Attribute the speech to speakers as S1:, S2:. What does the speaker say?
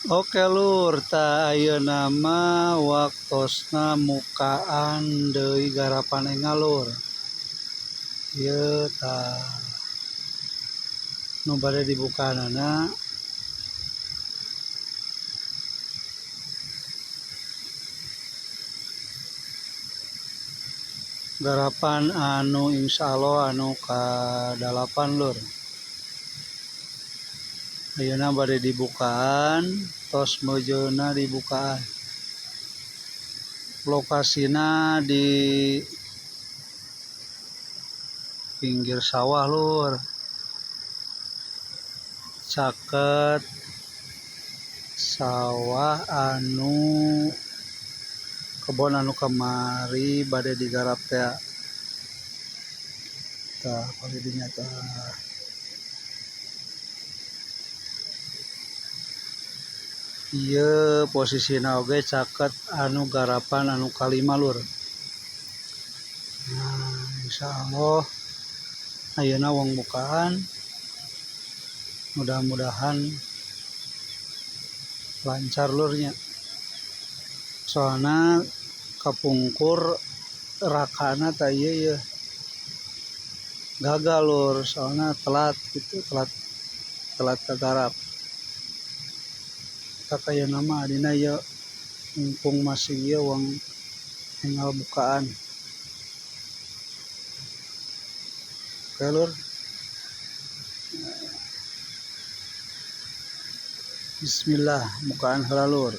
S1: Oke lur, ta ayeuna nama waktosna mukaan deui garapan enga lur. Ieu ta nu bade dibukaanana garapan anu insyaallah anu ka-8 lur. Ayeuna bade dibukaan, tos mejeuna dibukaan. Lokasina di pinggir sawah lur. Caket sawah anu kebon anu kamari bade digarap teh. Tah bade dinya tah. Ieu posisina oge caket anu garapan anu kalima lur. Nah, insyaallah ayeuna wong bukaan mudah-mudahan lancar lurnya. Soalna kapungkur rakana tah ieu gagal lur, soalna telat gitu, telat kagarap. Tak ayeuna mah adina ieu mumpung masih ieu wong tinggal bukaan. Oke lur. Bismillah, bukaan heula lur.